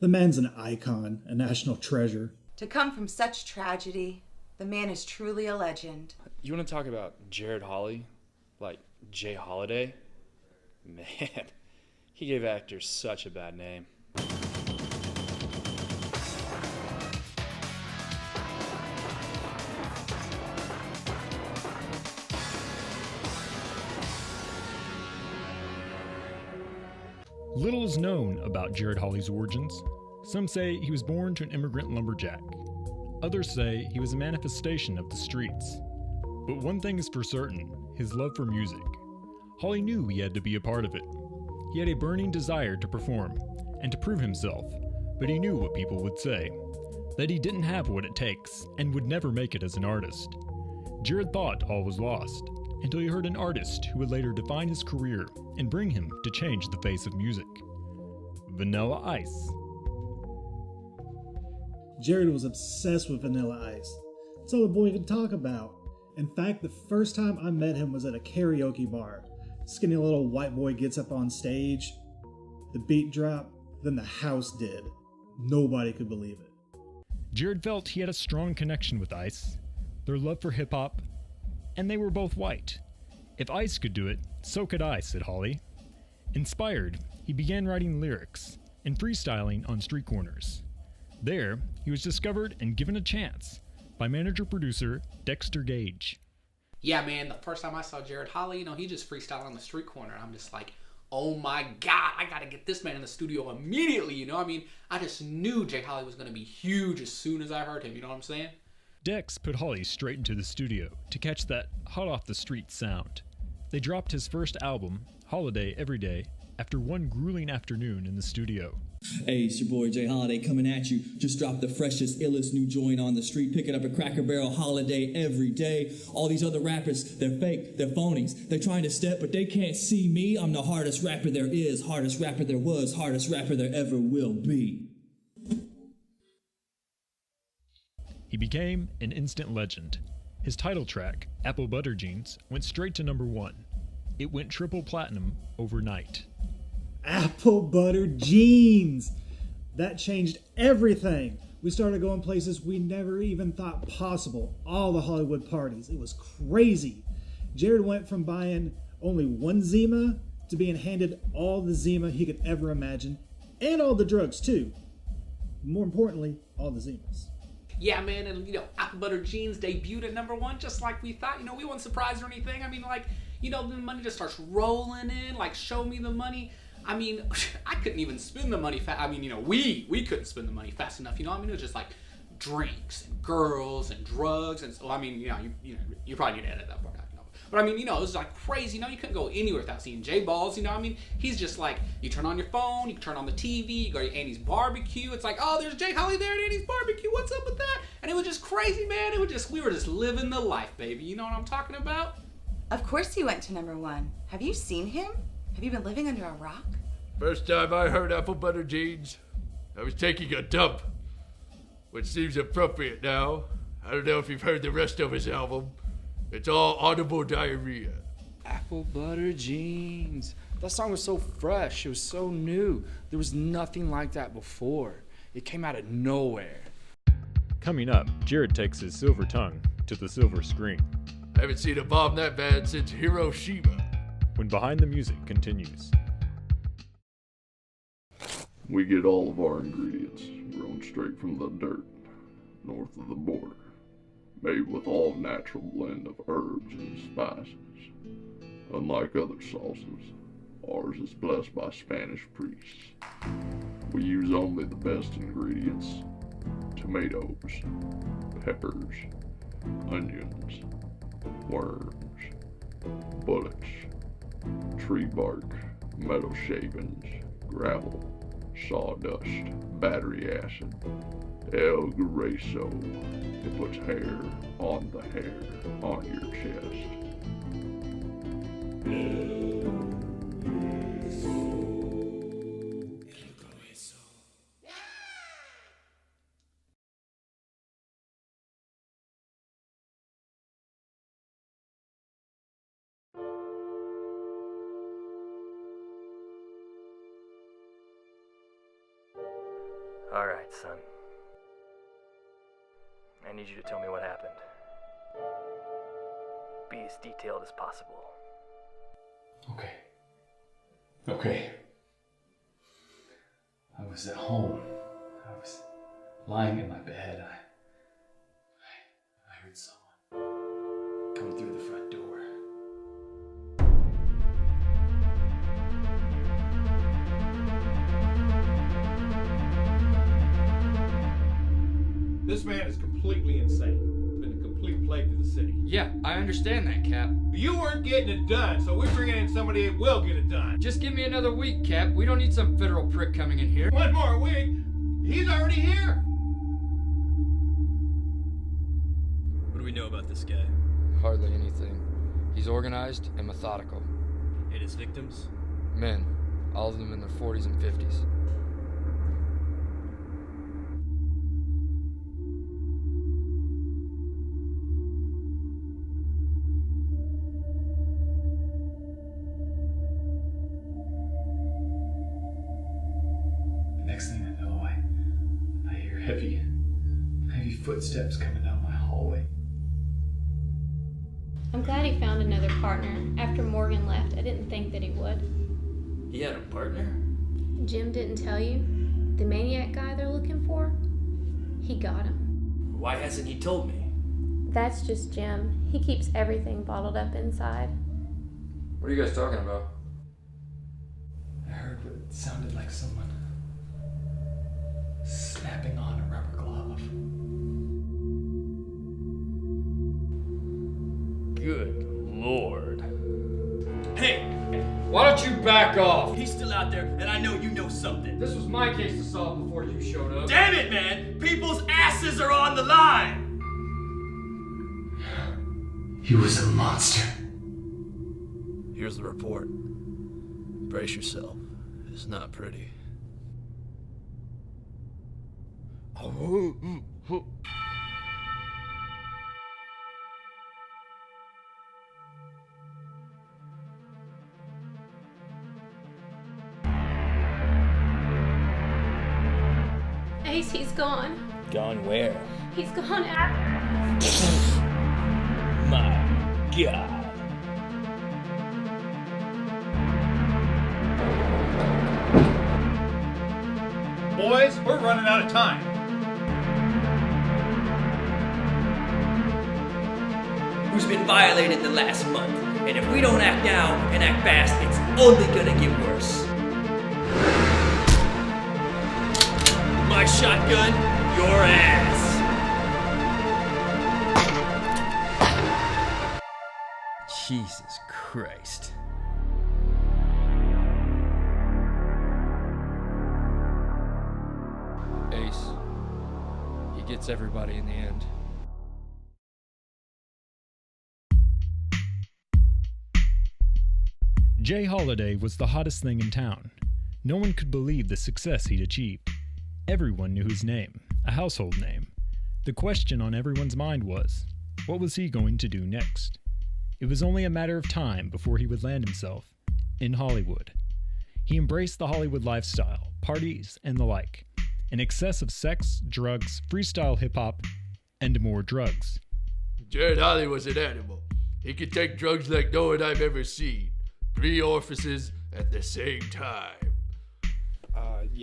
The man's an icon, a national treasure. To come from such tragedy, the man is truly a legend. You want to talk about Jared Hawley? Like Jay Holiday? Man, he gave actors such a bad name. Little is known about Jared Hawley's origins. Some say he was born to an immigrant lumberjack. Others say he was a manifestation of the streets. But one thing is for certain, his love for music. Hawley knew he had to be a part of it. He had a burning desire to perform and to prove himself, but he knew what people would say, that he didn't have what it takes and would never make it as an artist. Jared thought all was lost, until he heard an artist who would later define his career and bring him to change the face of music. Vanilla Ice. Jared was obsessed with Vanilla Ice. That's all the boy could talk about. In fact, the first time I met him was at a karaoke bar. Skinny little white boy gets up on stage. The beat dropped, then the house did. Nobody could believe it. Jared felt he had a strong connection with Ice, their love for hip-hop, and they were both white. If Ice could do it, so could I, said Hawley. Inspired, he began writing lyrics and freestyling on street corners. There, he was discovered and given a chance by manager-producer Dexter Gage. Yeah, man, the first time I saw Jared Hawley, he just freestyled on the street corner. I'm just like, oh my God, I gotta get this man in the studio immediately, I just knew Jay Hawley was gonna be huge as soon as I heard him, you know what I'm saying? Dex put Hawley straight into the studio to catch that hot-off-the-street sound. They dropped his first album, Holiday Every Day, after one grueling afternoon in the studio. Hey, it's your boy Jay Holiday coming at you. Just dropped the freshest, illest new joint on the street. Picking up a Cracker Barrel Holiday every day. All these other rappers, they're fake, they're phonies. They're trying to step, but they can't see me. I'm the hardest rapper there is, hardest rapper there was, hardest rapper there ever will be. He became an instant legend. His title track, Apple Butter Jeans, went straight to number 1. It went triple platinum overnight. Apple butter jeans! That changed everything. We started going places we never even thought possible. All the Hollywood parties. It was crazy. Jared went from buying only one Zima to being handed all the Zima he could ever imagine. And all the drugs, too. More importantly, all the Zimas. Yeah, man, and Apple Butter Jeans debuted at number 1 just like we thought. We weren't surprised or anything. The money just starts rolling in, show me the money. I couldn't even spend the money fast. We couldn't spend the money fast enough. It was just drinks and girls and drugs and so. You probably need to edit that part out. But it was crazy. You couldn't go anywhere without seeing J Balls. He's just you turn on your phone, you turn on the TV, you go to Annie's barbecue. It's oh, there's Jay Hawley there at Annie's barbecue. What's up with that? And it was just crazy, man. We were just living the life, baby. You know what I'm talking about? Of course he went to number 1. Have you seen him? Have you been living under a rock? First time I heard Apple Butter Jeans, I was taking a dump, which seems appropriate now. I don't know if you've heard the rest of his album. It's all audible diarrhea. Apple Butter Jeans. That song was so fresh. It was so new. There was nothing like that before. It came out of nowhere. Coming up, Jared takes his silver tongue to the silver screen. I haven't seen a bomb that bad since Hiroshima. When Behind the Music continues. We get all of our ingredients grown straight from the dirt, north of the border, made with all natural blend of herbs and spices. Unlike other sauces, ours is blessed by Spanish priests. We use only the best ingredients: tomatoes, peppers, onions, worms, bullets, tree bark, metal shavings, gravel, sawdust, battery acid, El Grueso. It puts hair on the hair on your chest. All right, son. I need you to tell me what happened. Be as detailed as possible. Okay. I was at home. I was lying in my bed. I heard someone come through the front door. This man is completely insane. Been a complete plague to the city. Yeah, I understand that, Cap. You weren't getting it done, so we're bringing in somebody that will get it done. Just give me another week, Cap. We don't need some federal prick coming in here. One more week? He's already here. What do we know about this guy? Hardly anything. He's organized and methodical. And his victims? Men, all of them in their 40s and 50s. Next thing I know, I hear heavy footsteps coming down my hallway. I'm glad he found another partner. After Morgan left, I didn't think that he would. He had a partner? Jim didn't tell you? The maniac guy they're looking for? He got him. Why hasn't he told me? That's just Jim. He keeps everything bottled up inside. What are you guys talking about? I heard what sounded like someone snapping on a rubber glove. Good Lord. Hey! Why don't you back off? He's still out there, and I know you know something. This was my case to solve before you showed up. Damn it, man! People's asses are on the line! He was a monster. Here's the report. Brace yourself. It's not pretty. Ace, he's gone. Gone where? He's gone after. My God. Boys, we're running out of time. Who's been violated the last month. And if we don't act now and act fast, it's only gonna get worse. My shotgun, your ass. Jesus Christ. Ace. He gets everybody in the end. Jay Holiday was the hottest thing in town. No one could believe the success he'd achieved. Everyone knew his name, a household name. The question on everyone's mind was, what was he going to do next? It was only a matter of time before he would land himself in Hollywood. He embraced the Hollywood lifestyle, parties, and the like. An excess of sex, drugs, freestyle hip-hop, and more drugs. Jared Holly was an animal. He could take drugs like no one I've ever seen. 3 orifices at the same time.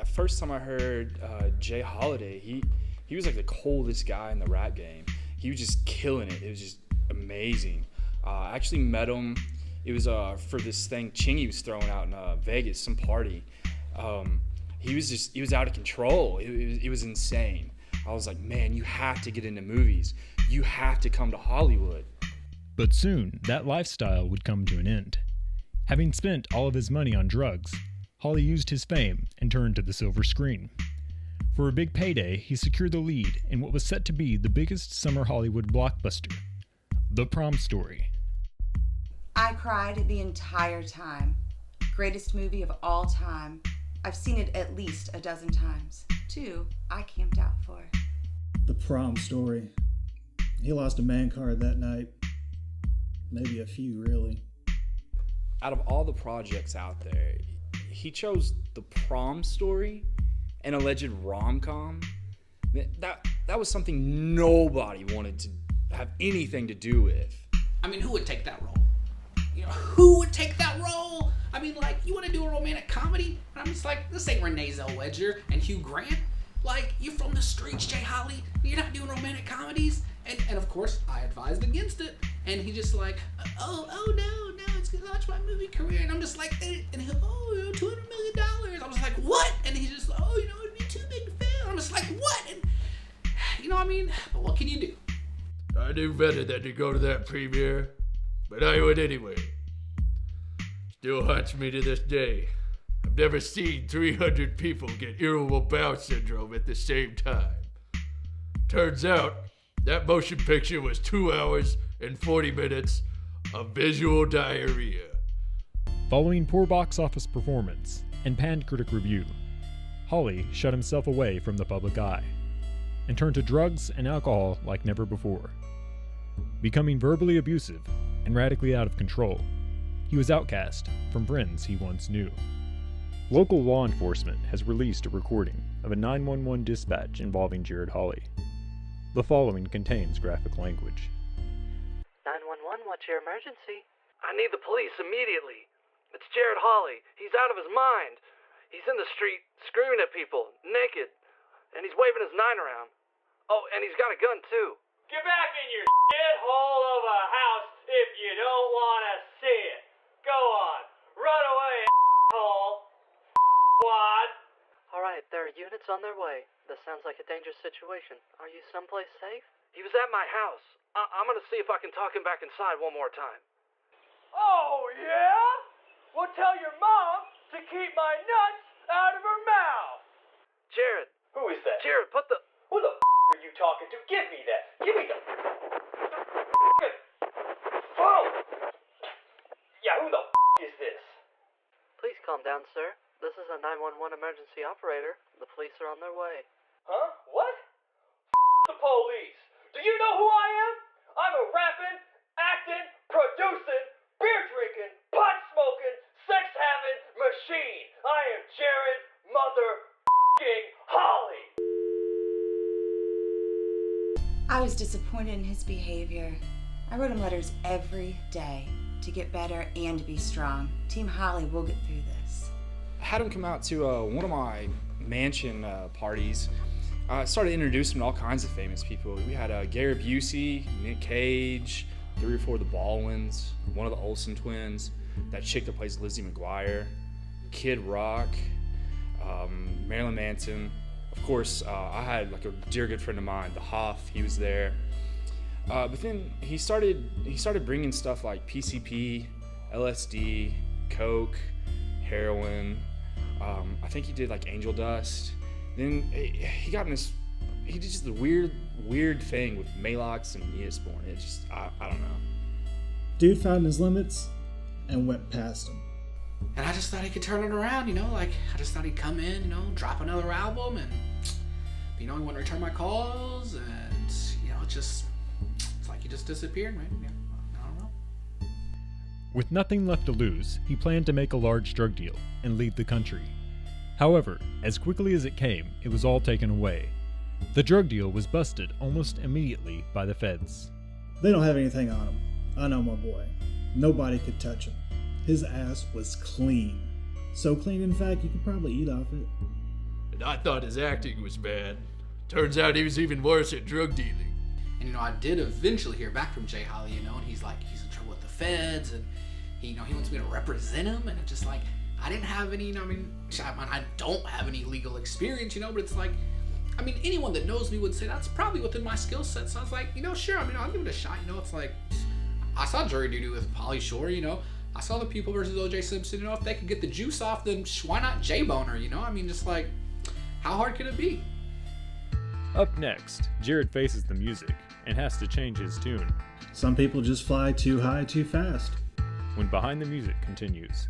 First time I heard Jay Holiday, he was like the coldest guy in the rap game. He was just killing it. It was just amazing. I actually met him. It was for this thing Chingy was throwing out in Vegas, some party. He was out of control. It was insane. I was like, man, you have to get into movies. You have to come to Hollywood. But soon, that lifestyle would come to an end. Having spent all of his money on drugs, Holly used his fame and turned to the silver screen. For a big payday, he secured the lead in what was set to be the biggest summer Hollywood blockbuster, The Prom Story. I cried the entire time. Greatest movie of all time. I've seen it at least a dozen times. 2 I camped out for. The Prom Story. He lost a man card that night. Maybe a few, really. Out of all the projects out there, he chose The Prom Story, an alleged rom-com. That was something nobody wanted to have anything to do with. I mean, who would take that role? You know, who would take that role? I mean, like, you want to do a romantic comedy? And I'm just like, this ain't Renee Zellweger and Hugh Grant. Like, you're from the streets, Jay Holly. You're not doing romantic comedies. And of course, I advised against it. And he just like, oh no, it's gonna launch my movie career. And I'm just like, and he, oh, $200 million. I was like, what? And he just, oh, it'd be too big to fail. I'm just like, what? And, I mean, but what can you do? I knew better than to go to that premiere, but I went anyway. Still haunts me to this day. I've never seen 300 people get irritable bowel syndrome at the same time. Turns out, that motion picture was 2 hours and 40 minutes of visual diarrhea. Following poor box office performance and panned critic review, Hawley shut himself away from the public eye and turned to drugs and alcohol like never before. Becoming verbally abusive and radically out of control, he was outcast from friends he once knew. Local law enforcement has released a recording of a 911 dispatch involving Jared Hawley. The following contains graphic language. 911, what's your emergency? I need the police immediately. It's Jared Hawley. He's out of his mind. He's in the street screaming at people, naked, and he's waving his 9 around. Oh, and he's got a gun too. Get back in your shithole of a house if you don't want to see it. Go on. Run away, asshole. Squad. Alright, there are units on their way. This sounds like a dangerous situation. Are you someplace safe? He was at my house. I'm gonna see if I can talk him back inside one more time. Oh, yeah? Well, tell your mom to keep my nuts out of her mouth. Jared. Who is that? Jared, put the... Who the are you talking to? Give me that. Give me the phone. Yeah, who the is this? Please calm down, sir. This is a 911 emergency operator. The police are on their way. Huh? What? The police. Do you know who I am? I'm a rapping, acting, producing, beer drinking, pot smoking, sex having machine. I am Jared Holly. I was disappointed in his behavior. I wrote him letters every day to get better and to be strong. Team Holly will get through this. I had him come out to one of my mansion parties. I started introducing him to all kinds of famous people. We had Gary Busey, Nick Cage, 3 or 4 of the Baldwins, one of the Olsen twins, that chick that plays Lizzie McGuire, Kid Rock, Marilyn Manson. Of course, I had like a dear good friend of mine, the Hoff. He was there. But then he started bringing stuff like PCP, LSD, Coke, heroin. I think he did like angel dust. Then he got in this. He did just the weird thing with Malox and Neosporin. It just I don't know. Dude found his limits and went past them. And I just thought he could turn it around, like I just thought he'd come in, drop another album, and he wouldn't return my calls, and it's like he just disappeared, right? Yeah, I don't know. With nothing left to lose, he planned to make a large drug deal and leave the country. However, as quickly as it came, it was all taken away. The drug deal was busted almost immediately by the feds. They don't have anything on him. I know my boy. Nobody could touch him. His ass was clean. So clean, in fact, you could probably eat off it. And I thought his acting was bad. Turns out he was even worse at drug dealing. And I did eventually hear back from Jay Holly, and he's in trouble with the feds, and he wants me to represent him, and it's just like, I didn't have any, I don't have any legal experience, but it's like, anyone that knows me would say that's probably within my skill set. So I was like, sure, I'll give it a shot. It's like, I saw jury duty with Pauly Shore, I saw the People versus O.J. Simpson. If they could get the juice off, then why not J-Bone her? Just like, how hard could it be? Up next, Jared faces the music and has to change his tune. Some people just fly too high too fast. When Behind the Music continues.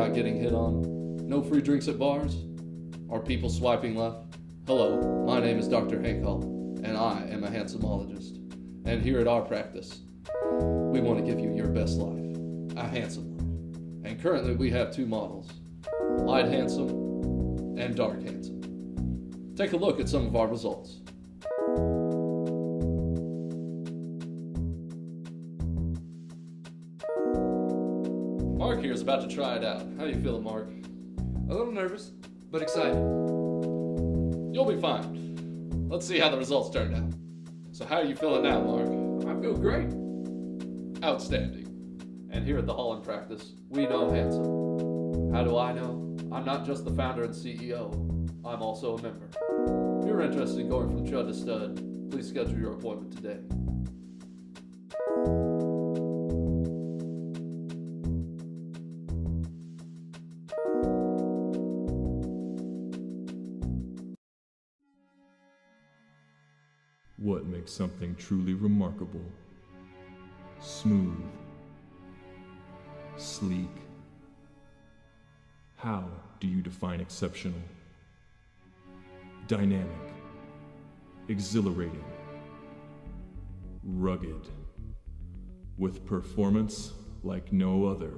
not getting hit on? No free drinks at bars? Are people swiping left? Hello, my name is Dr. Hank Hall, and I am a handsomologist. And here at our practice, we want to give you your best life, a handsome life. And currently we have 2 models, light handsome and dark handsome. Take a look at some of our results. Mark here is about to try it out. How you feeling, Mark? A little nervous, but excited. You'll be fine. Let's see how the results turned out. So how are you feeling now, Mark? I feel great. Outstanding. And here at the Holland practice, we know handsome. How do I know? I'm not just the founder and CEO. I'm also a member. If you're interested in going from chud to stud, please schedule your appointment today. What makes something truly remarkable? Smooth. Sleek. How do you define exceptional? Dynamic. Exhilarating. Rugged. With performance like no other.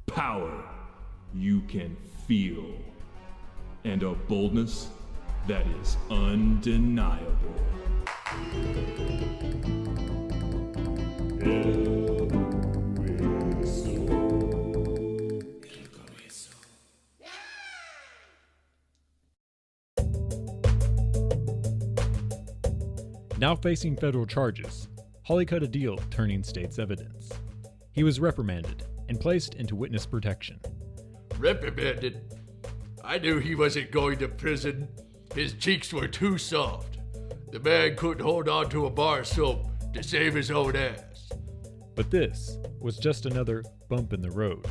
Power you can feel. And a boldness that is undeniable. Now facing federal charges, Hawley cut a deal turning state's evidence. He was reprimanded and placed into witness protection. Reprimanded? I knew he wasn't going to prison. His cheeks were too soft. The man couldn't hold on to a bar of soap to save his own ass. But this was just another bump in the road.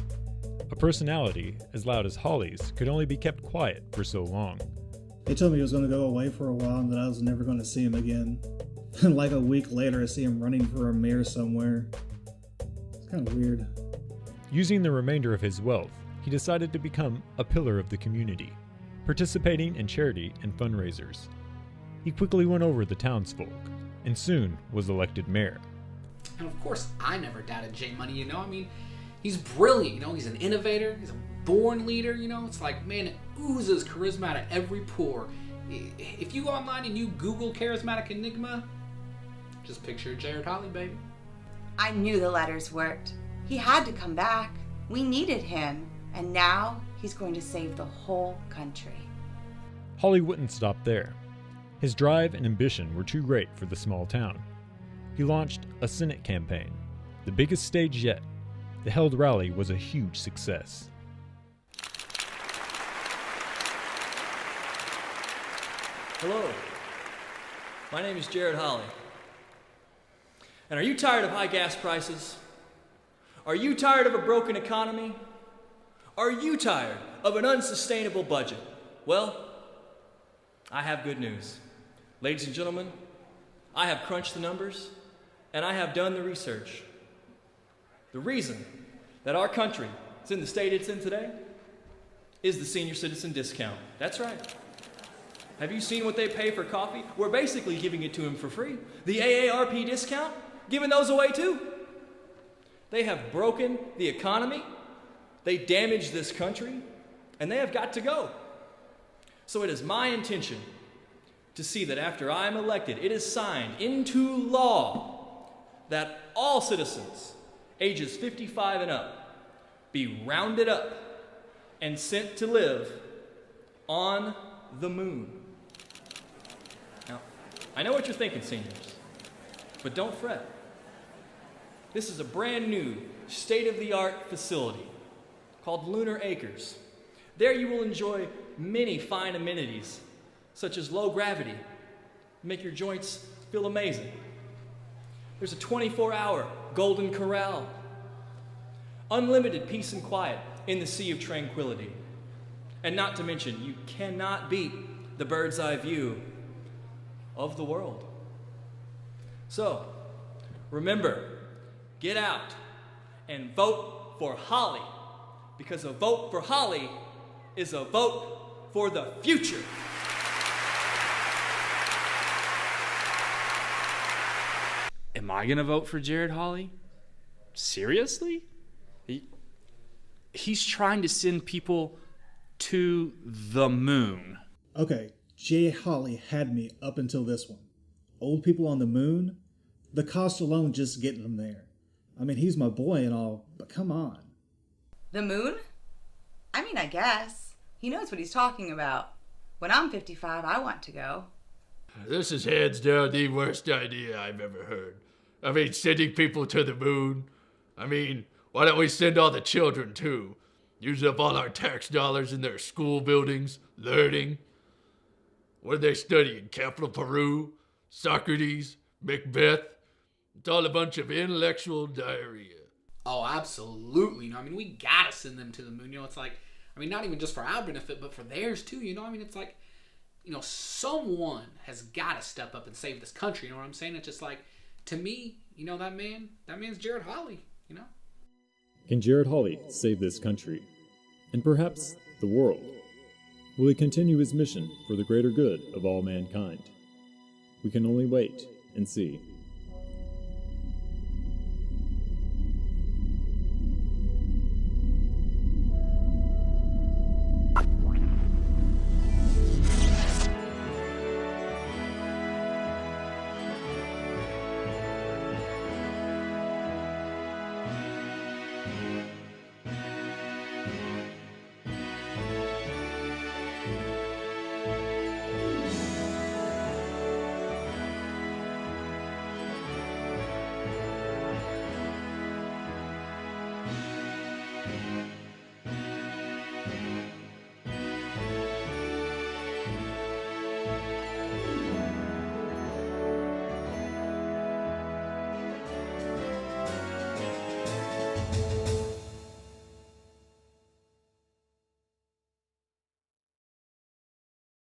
A personality as loud as Hawley's could only be kept quiet for so long. They told me he was going to go away for a while and that I was never going to see him again. And like a week later, I see him running for a mayor somewhere. It's kind of weird. Using the remainder of his wealth, he decided to become a pillar of the community, participating in charity and fundraisers. He quickly won over the townsfolk, and soon was elected mayor. And of course, I never doubted J Money, I mean, he's brilliant, he's an innovator, he's a born leader, it's like, man, it oozes charisma out of every pore. If you go online and you Google charismatic enigma, just picture Jared Hawley, baby. I knew the letters worked. He had to come back. We needed him. And now he's going to save the whole country. Hawley wouldn't stop there. His drive and ambition were too great for the small town. He launched a Senate campaign, the biggest stage yet. The held rally was a huge success. Hello, my name is Jared Hawley. And are you tired of high gas prices? Are you tired of a broken economy? Are you tired of an unsustainable budget? Well, I have good news. Ladies and gentlemen, I have crunched the numbers and I have done the research. The reason that our country is in the state it's in today is the senior citizen discount. That's right. Have you seen what they pay for coffee? We're basically giving it to them for free. The AARP discount, giving those away too. They have broken the economy, they damaged this country, and they have got to go. So it is my intention to see that after I am elected, it is signed into law that all citizens ages 55 and up be rounded up and sent to live on the moon. Now, I know what you're thinking, seniors, but don't fret. This is a brand new, state-of-the-art facility called Lunar Acres. There you will enjoy many fine amenities, such as low gravity, make your joints feel amazing. There's a 24-hour Golden Corral, unlimited peace and quiet in the Sea of Tranquility. And not to mention, you cannot beat the bird's eye view of the world. So, remember, get out and vote for Hawley Because a vote for Holly is a vote for the future. Am I gonna vote for Jared Hawley? Seriously? He's trying to send people to the moon. Okay, Jay Hawley had me up until this one. Old people on the moon? The cost alone just getting them there. I mean, he's my boy and all, but come on. The moon? I mean, I guess. He knows what he's talking about. When I'm 55, I want to go. This is hands down the worst idea I've ever heard. I mean, sending people to the moon. I mean, why don't we send all the children too? Use up all our tax dollars in their school buildings, learning. What are they studying? Capital Peru? Socrates? Macbeth? It's all a bunch of intellectual diarrhea. Oh, absolutely. I mean, we gotta send them to the moon. It's like, I mean, not even just for our benefit, but for theirs too. I mean, it's like, someone has got to step up and save this country. You know what I'm saying? It's just like, to me, that man's Jared Hawley. Can Jared Hawley save this country? And perhaps the world? Will he continue his mission for the greater good of all mankind? We can only wait and see.